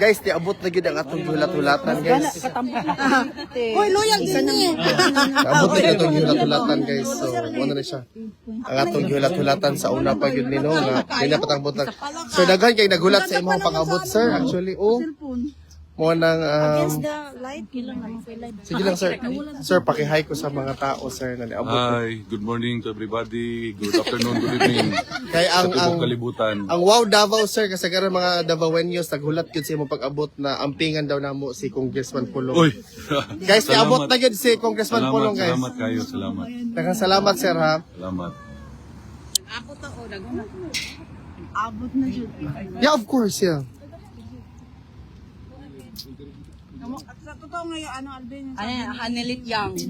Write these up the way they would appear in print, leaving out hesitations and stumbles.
Guys, tiabot na gid ang atong hulat-hulatan, guys. Hoy, loyal din ni. Tiabot na gid atong hulat-hulatan, guys. So, ano na siya. Ang atong hulat-hulatan sa una pa yun nino nga di na patang butang. Sir, daghan kay naghulat sa imong pang-abot, sir. Actually, mo nang sige lang, sir. Sir, paki-hi ko sa mga tao, sir, na niabot. Hi, good morning to everybody. Good afternoon, good evening. Kay Sa tubong kalibutan. ang wow Davao, sir, kasi karon mga Davaoenos naghulat gyud sa imong pag-abot na ampingan daw namo si Congressman Pulong. Uy! Guys, tiabot na gyud si Congressman Pulong, guys. Salamat kayo, salamat. Daghang salamat, sir, ha. Salamat. Abot ako, daghan. Abot na jud. Yeah, of course, yeah. Sa totoo ngayon, ano, Alvin? Ano yan, Hanelit Yang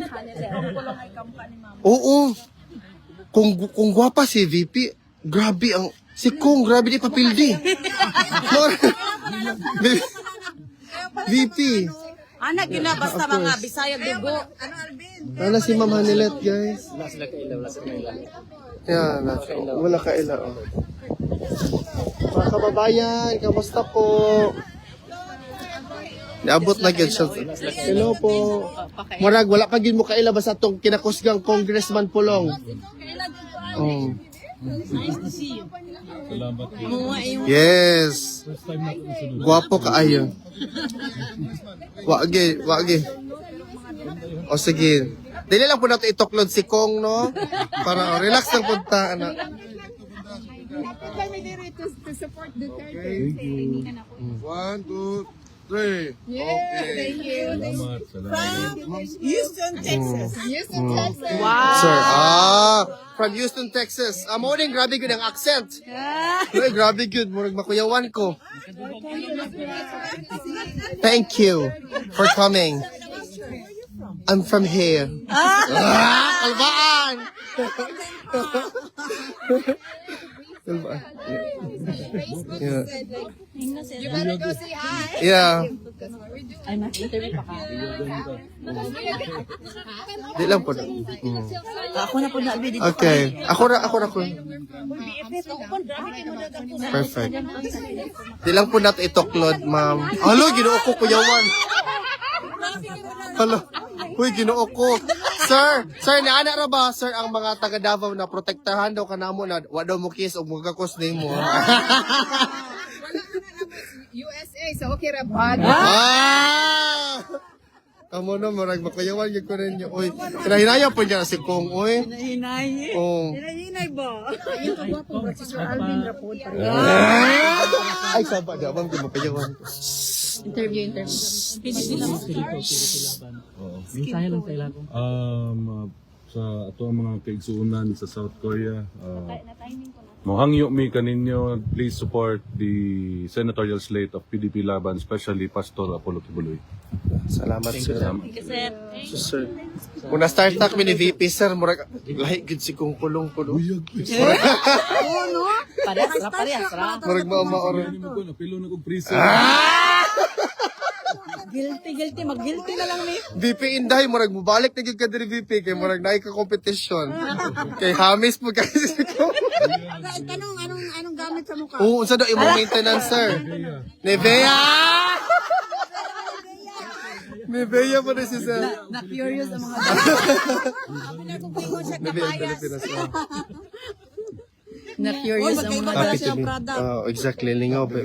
Hanelit. Ang kulong ay company, ma'am. Oo. Kung gwapa si VP, grabe ang si Kong, grabe di papildi. VP. Anak, yun na, basta mga Bisaya dugo. Ano, Alvin? Wala si Ma'am Hanilet, guys. Yeah, wala ka ila. Oh. Mga kababayan, kamusta po? Niabot na gyud siya. Hello po. Murag wala pa gyud mo kaila basta tong kinakusgang Congressman Pulong. Oh. Salamat. Yes. Guwapo kaayo. Wage. O sige. Dili lang po nato itoklod si Kong, no? Para relax lang punta, anak. One, two, three. Okay. Salamat. Houston, Texas. Sir, from Houston, Texas. Morning, grabe good ang accent. Uy, grabe good. Murag makuyawan ko. Thank you for coming. I'm from here. Kalbaan! Kalbaan. Yeah. Yeah. Ay, mas-interview pa ka. Di lang po. Ako na po na, Alvin. Okay. Ako na. Perfect. Di lang po natin itoklod, ma'am. Halo, ginoo ko, kuyawan. Halo. Uy, ginoo ko. Sir, naana ra ba, sir, ang mga taga Davao na protektahan daw kanamo na wa daw mo kiss o magkakos nimo. USA, so okay ra ba? Kamo na, marag makayawan yung ko rin niyo. Uy, kinahinaya po niya si Kong, uy. Hinay. Oh. Hinay ba? Ayun ka gwapo, si Sir Alvin Rapod. Ay, saba, di abang di makayawan ko. Interview. Mensahe lang sa ilang. Sa ato ang mga kaigsuunan sa South Korea, mohangyo mi kaninyo, please support the senatorial slate of PDP Laban, especially Pastor Apollo Kibuloy. Salamat, sir. Kasi, Sir. Kung na-start na kami ni VP, sir, murag lahi gid si Kong Pulong po. parehas ra. Murag maoron. Ano mo ko, napilo na kong freezer. Guilty. Mag-guilty na lang, Miss. VP Inday, murag mubalik na gyud ka diri VP kay murag naay ka competition. Kay Hamis po kasi si Kong. Tanong, anong gamit sa mukha? Oo, unsa daw imong maintenance, sir? Nivea! Nivea pa rin si sir. Na-curious ang mga Nivea Pilipinas. na-curious ang mga Happy to meet. Oh, exactly. Lingaw pa.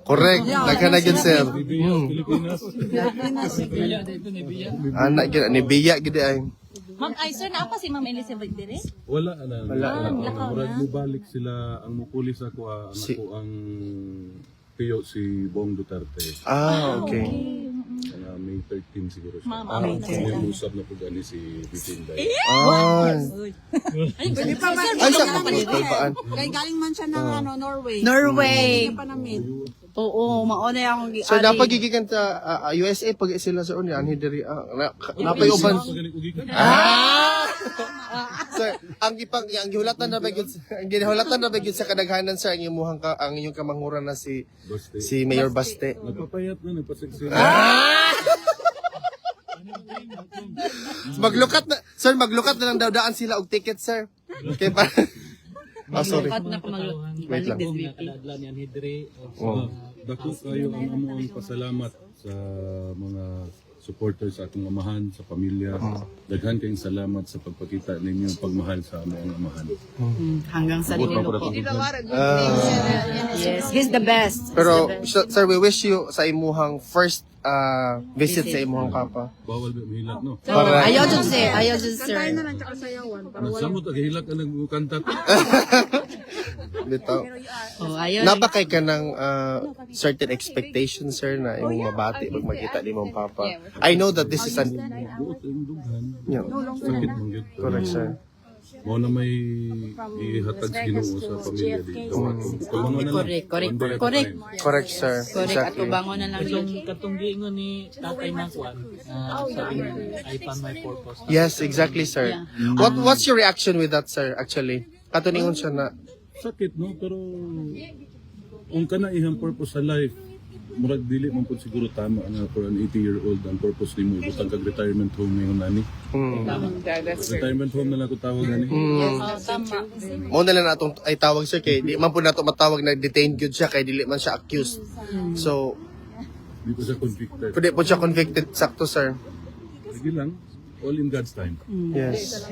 Correct. Nagka na gyud, sir. Anak gyud ni Biya gyud ay. Ma'am, ay sir, naapa si Ma'am Elizabeth dire? Wala na. lakaw Murag na. mubalik sila, ang mukulis ako, ang piyo si Bong Duterte. Okay. May 13 siguro siya. Ma'am, May usap na po gani si Bitinday. Pwede pa ba? Ay, sa kalbaan. Kay galing man siya ng Norway. Norway. Hindi pa na-meet. Oo, mauna akong So dapat gigikan ta USA pag sila sa unya anhi diri napay uban. Sir, ang gihulatan na ba gyud ang gihulatan na ba gyud sa kadaghanan sir ang imuhang ang inyong kamanghuran na si Mayor Baste. Nagpapayat na, nagpaseksyon. Maglukat na lang daw daan sila og ticket sir. Kay para sorry. Kat na kumagal. Wait lang. Kadadlan yan hidre. Oh. Dako kayo ang amuang pasalamat sa mga supporters sa atong amahan, sa pamilya. Daghan kayong salamat sa pagpakita ninyong pagmahal sa amuang amahan. Hanggang sa Buot na dulo para po. tubig. Yes, he's the best. Pero, sir, we wish you sa imuhang first visit sa imuhang kapa. Bawal ba mahilak, no? Para- Ayaw dun sir. Nagsamot ang hilak ang nagkanta. Bitaw. Oh, ayaw. Nabakay ka ng certain expectations, sir, na imong mabati pag makita ni mong papa. I know that this is an... Buot ang dughan. Yeah, Sakit mong yun. correct, sir. Mo na may ihatag sa Ginoo sa pamilya dito. Kumangon na lang. Correct. One day at a Correct. time. Correct, sir. Correct. At Exactly. ubangon na lang yun. Yung katunggi nga ni Tatay Maswan, sabi niya, I found my purpose. Yes, exactly, sir. What's your reaction with that, sir, actually? Katuningon siya na... Sakit, no? Pero kung ka na ihang purpose sa life, murag dili man po siguro tama nga for an 80-year-old ang purpose ni mo ibutang kag retirement home ngayon nani. Retirement home na lang ko tawag nani. Mo na lang natong ay tawag, sir, kay di man po nato matawag na detained gyud siya kay dili man siya accused. So, Di ko siya convicted. pwede po siya convicted sakto, sir. Sige lang, all in God's time. Yes.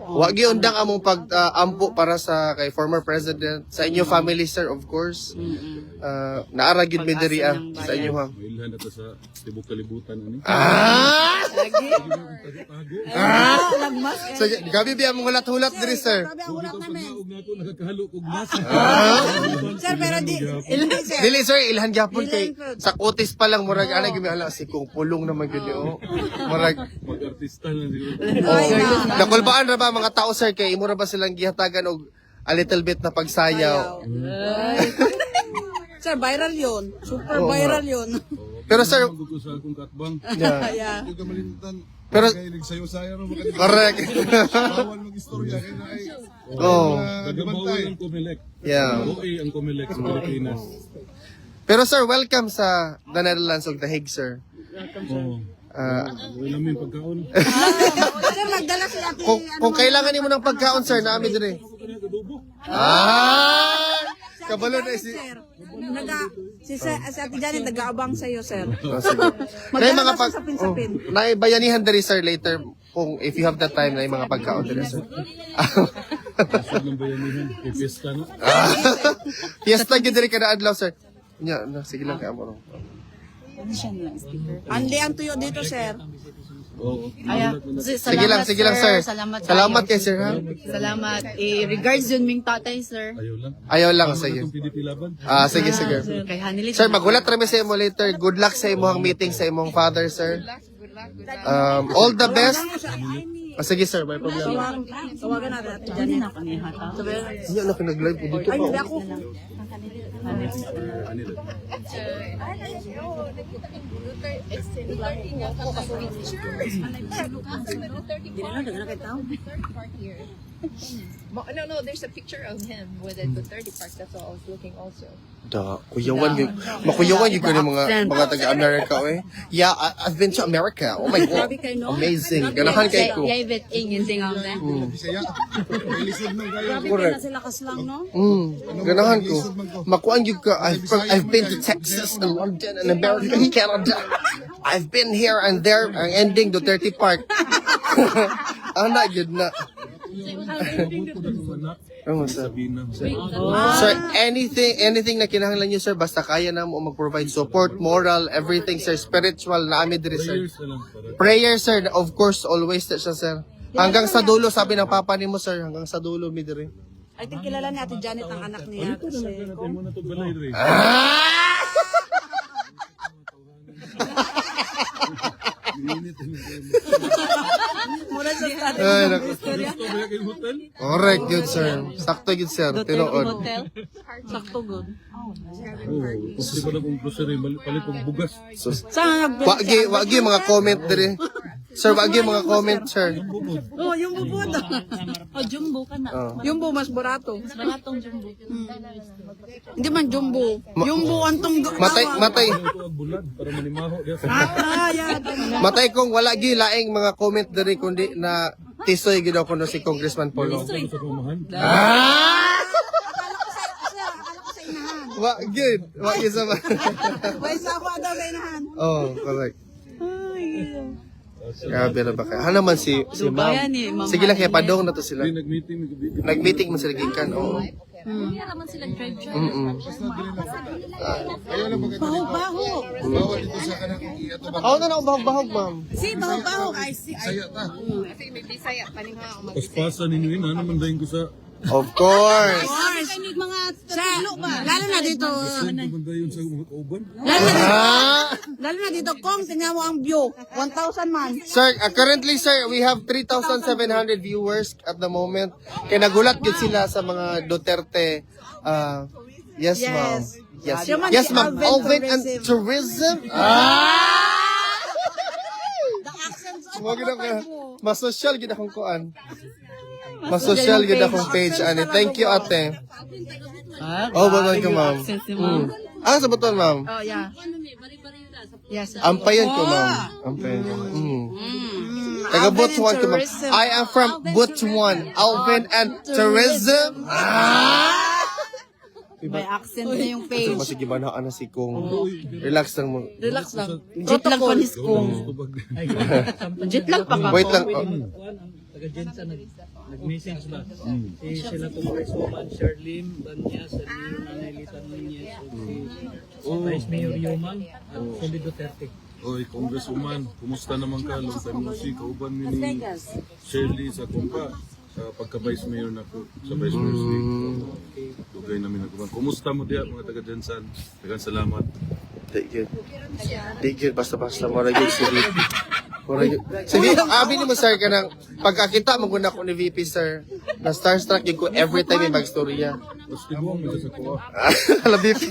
Wa giundang among pag-ampo para sa kay former president sa inyo family, sir, of course. Naara gyud mi diri sa inyo ha. Mailhan ato sa tibok kalibutan ani. So, gabi biya mong hulat-hulat diri, sir. Ug na ako nakakahalo og nasa. Sir, pero di, sir. Dili, sir, ilhan gyapon kay sa kutis pa lang murag ana gyud mi hala si kung pulong naman gyud oh. Murag Mag-artista na siguro. nakulbaan ra ba mga tao, sir, kay imo ra ba silang gihatagan og a little bit na pagsayaw. Sir, viral yun. Super viral yun. Pero, sir, Magod ko sa akong katbang. yeah. Yeah. Pero Nagsayo-sayo ro makadili. correct. Bawal mag-istorya kay na ay Oh, Nagabawal ang Comelec. yeah. OA ang Comelec sa Pilipinas. Pero, sir, welcome sa the Netherlands ug The Hague, sir. Oo. Wala may pagkaon. Sir, magdala si ate. Kung kailangan nimo ng pagkaon, sir, naami dire. Adobo. Kabalo na si... Si ate Janet, nag-aabang sa'yo, sir. Oh, sige. Nay mga pag sapin-sapin. naibayanihan diri, sir, later kung if you have the time na mga pagkaon diri, sir. Sa ng bayanihan. Ipiesta na. Fiesta gyud diri kada adlaw, sir. Nya, sige lang kay amo. Andi ang tuyo dito, sir. Oo. Sige lang, sir. Salamat kay sir, ha. Salamat. Regards yun ming tatay, sir. Ayaw lang. Ayaw lang, sige. Itong PDP laban. Sige. Kay Hanilit. Sir, magulat rami sa imo later. Good luck sa imong meeting sa imong father, sir. All the best. Sige, sir, may problema. Tawagan natin ate Janet. Iya na kinag-live po dito Ay, pa. hindi ako. No, there's a picture of him with it, the 30 Park. That's what I was looking also. Kuyawan yun. Makuyawan yun ko ng mga taga-America, eh. Yeah, I've been to America. Oh my God. Amazing. Ganahan kay ko. Yay, bet, yun tingnan na. Correct. Sila kaslang, no? Ganahan ko. Makuan yun ka. I've been to Texas and London and America and Canada. I've been here and there. Ang ending, Duterte Park. Ana, yun na. Oh, sir. Sir, anything na kinahanglan niyo, sir, basta kaya na mo mag-provide support, moral, everything, sir, spiritual, na amin diri, sir. Prayers na lang para. Prayer, sir, of course, always na siya, sir. Hanggang sa dulo, sabi ng papa ni mo, sir, hanggang sa dulo, mi diri. I think kilala ni ate Janet ang anak niya. Kasi, Natin mo na ito balay rin. mura sa ate. Ay, naku. Gusto ba yung hotel? Correct, good, sir. Sakto, good, sir. Tinuod. Sakto good. Oo. Kasi pa na kung grocery, palit kong bugas. Saan nag- Wagi mga comment diri. Sir, wagi mga comment, sir. Oh, yung bubod. O, jumbo ka na. Yung bu mas barato. Baratong jumbo. Hindi man jumbo. Jumbo antong Matay Ito ang bulad para manimaho. yeah. matay kong wala gi laing mga comment diri kundi na tisoy gid ako no si Congressman Polo. Sa pamahan. Wa good. Wa isa ba? May sawa daw na inahan. Oh, correct. Grabe na ba kayo? Naman si ma'am. Sige lang, kaya padong na to sila. Hindi, nag-meeting. Nag-meeting man sila gikan. Oo. Kaya naman sila drive-drive. Ayaw lang maganda. Baho-baho. Bawal dito sa kanang iato ba? Ako na na bahog-bahog, ma'am. Si baho-baho. Ay, si... Saya ta. Kasi may bisaya, paningha ako Paspasan ninyo yun, naman dahin ko sa... Of course. Kainig mga talo ba? Lalo na dito. Naman dahin sa mga kauban. Lalo na dito, kung tingnan mo ang view. 1,000 man. Sir, currently sir, we have 3,700 viewers at the moment. Kaya nagulat yun sila sa mga Duterte. Yes, ma'am. Yes, Siya man yes, si ma'am. Alvin Alvin and tourism. The accents. Mo gid ako. Mas social gid akong kuan. Mas social gid akong page ani. Thank you, ate. Oh, babay ka, ma'am. Ah, sa buton, ma'am. Oh, yeah. Yes. Ampayan ko, ma'am. Ampayan. Taga Butuan ko, ma'am. I am from Butuan. Alvin and tourism. May accent na yung page. Sige ba na si Kong? Relax lang mo. Relax lang. Jet lang pa ni Skong. Jet lang pa ka. Wait lang. Oh. Taga-Jensa nag-message ba? Sila Congresswoman Sherlyn Banyas, sa Nanaylitan Nunez, si Vice Mayor Yuman, at Sally Duterte. Oy, Congresswoman, kumusta naman ka? Long time no see, kauban mi ni Shirley sa kumpa. Sa pagka-vice mayor na ko, sa vice mayor state. Dugay namin nagkuman. Kumusta mo diya mga taga-Jensan? Daghang salamat. Di good. Basta-basta. Mura yun si VP. Mura yun. Sige, abi ni mo sir ka ng pagkakita maguna ko ni VP sir. Na starstruck yun ko every time may mag-storya. Tapos tiguang mo sa kuha. Hala VP?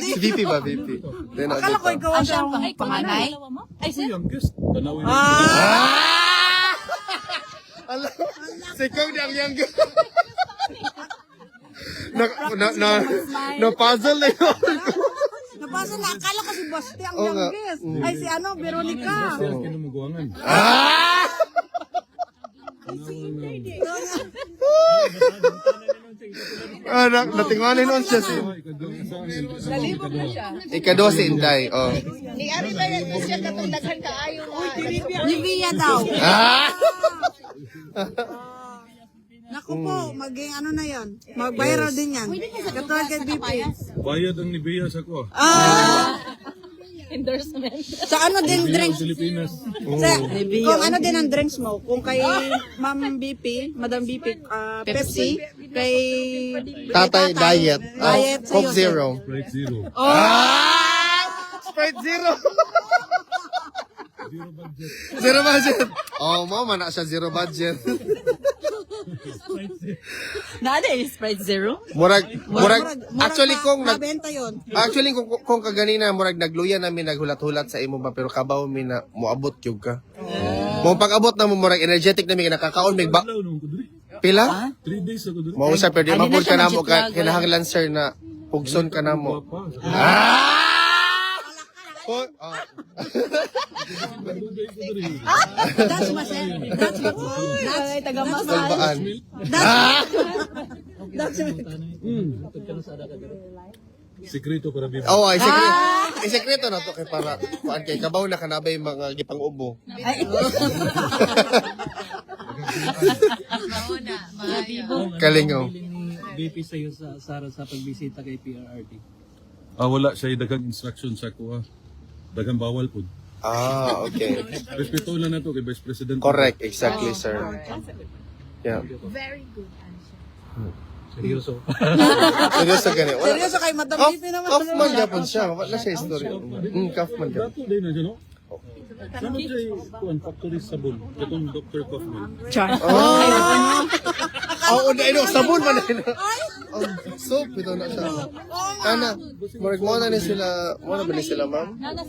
Si VP ba VP? Akala ko ikaw ang siyang panganay. Ay, Ito yung guest. Tanawin Alam, si Kong di ang younger. Na-puzzle na yun. Napasa na, akala ko si Basti ang Oo nga. youngest. Ay, si ano, Veronica. Siya kinumuguangan. Natinganin nun siya si. nalibog na siya. Ikaduha si Inday. Oh. Ni Ari ba yan siya katulaghan kaayo na. Ni Via daw. Naku po, maging ano na yan. Mag-viral din yan. Katulad kay BP. Bayad ang nibiya sa ko. Endorsement. Sa ano din Nibiya drinks? sa Pilipinas. Kung ano din ang drinks mo, kung kay Ma'am BP, Madam BP, Pepsi, kay Tatay diet. Diet sa Coke iyo, Zero. Right zero. Sprite Zero. Zero budget. Oh, mama na siya zero budget. Nada yung Sprite Zero? Murag, actually kung nabenta yun. actually kung kaganina murag nagluya namin naghulat-hulat sa imo ba pero kabaw mi na moabot gyud ka. Mo pag-abot na mo murag energetic na mi nakakaon mig ba Hello, nung ko diri. pila? 3 days ako diri. Mo sa pero di Ano na mapud ka siya, namo mag-jet lag, kinahanglan sir na pugson ka namo. Papa. Oh, That's my sir. That's my Ay, taga-masal. salbaan. That's my Sikreto para bibi. Oh, ay sekreto. Ay sekreto na to kay para kuan kay kabaw na kanabay mga gipang ubo. Kalingaw. BP sa iyo sa Sara sa pagbisita kay PRRD. Wala siya daghang instruction sa kuha. Daghang bawal po. Okay. Respeto lang na to kay Vice President. Correct, exactly, sir. Yeah. Very good answer. Seryoso. Seryoso gani. Wala. Seryoso kay Madam Off, BP naman. off man yapon siya. Wala siya history. Kaufman ka. Dato din na siya, no? Sana siya kuan factory sabon. Katong Dr. Kaufman. Oh, una ino sabon man ino. Oh, soap ito na siya. Ana, murag mo na ni sila, mo na ba ni sila, ma'am? Nana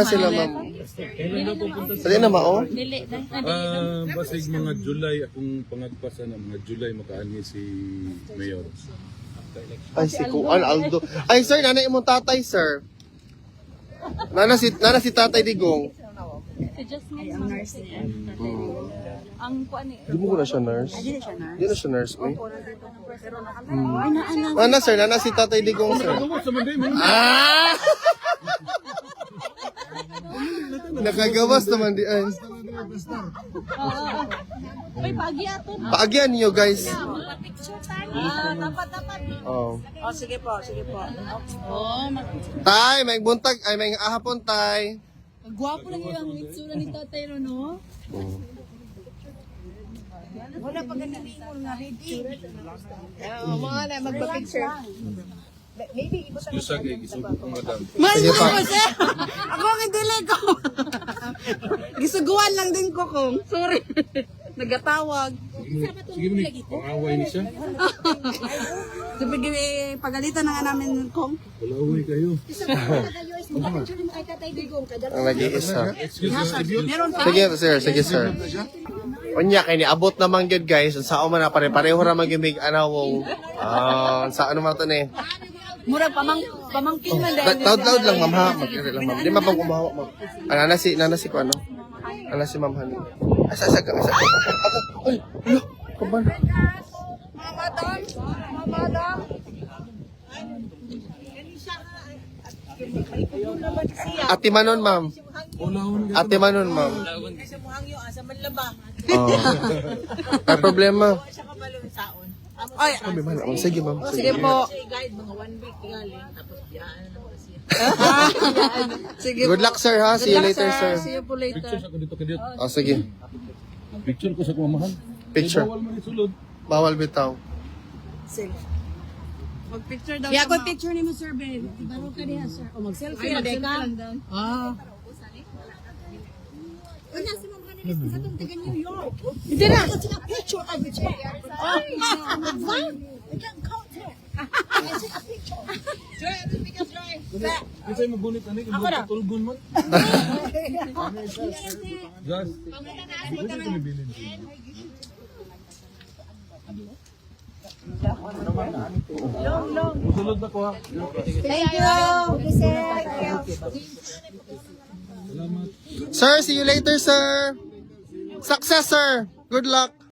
sila, ma'am. Kailan daw pupunta sa Pwede na mao? Basig mga July akong pangagpasa na mga July makaani si Mayor. Ay, si Kuan Aldo. Ay, sir, nanay imong tatay, sir. Nana si Tatay Digong. Ang kuan eh. Di mo ko na siya nurse. Hindi na siya na. Di na siya nurse, may. Ana, sir. Nana si Tatay Digong, sir. Ah! Nakagawas naman di ay. Ay, pagi ato. Paagyan niyo, guys. Dapat. Oh. Oh, sige po, sige po. Tay, may buntag, ay may ahapon, tay. Gwapo lang yung itsura ni Tatay no? Wala pa ganun nga ready. Mga na, magpa-picture. Maybe ibo sa Isa kay gisugod ko, madam. Sige pa. Ako ang idili ko. Gisuguan lang din ko kung. Sorry. Nagatawag. Sige mo ni, pangaway ni siya. Sabi pagalitan na nga namin kong. Walaway kayo. Ang nag-iisa. Meron pa. Sige, sir. Sige, sir. Unya, kay niabot naman yun, guys. Sa man na pare-pareho naman yung big anawong. Sa ano man ito ni? Mura pamangkin man Taud-taud lang, ma'am, ha? Mag-iri lang, ma'am. Di mapang kumahawa, ma'am. Nana si ko, ano? Nana si ma'am, hani. Asa. Ay, ano? Kaban. Ate Manon, ma'am. Ate Manon, ma'am. Oh. May problema. Ay, Sabi, ma'am. Sige, ma'am. sige po. Sige Good luck, sir, ha? See you later, sir. See you po later. Picture ako dito kadito. Oh, sige. Picture ko sa kumamahan. Picture. Bawal man isulod. Bawal bitaw. Sige. Mag-picture daw Ya siya, ko ma'am. picture ni mo sir Ben. Ibaro ka diha sir. O mag-selfie na ka. Ah. Una si Ma'am Hanelis sa tong taga New York. Hindi na. Picture of the chair. Oh, we can count here. I take a picture. Joy, I think it's Joy. Kasi mabunit ani kung tulgon mo. Just. Sulod na ko ha. Thank you. Sir, see you later, sir. Success, sir. Good luck.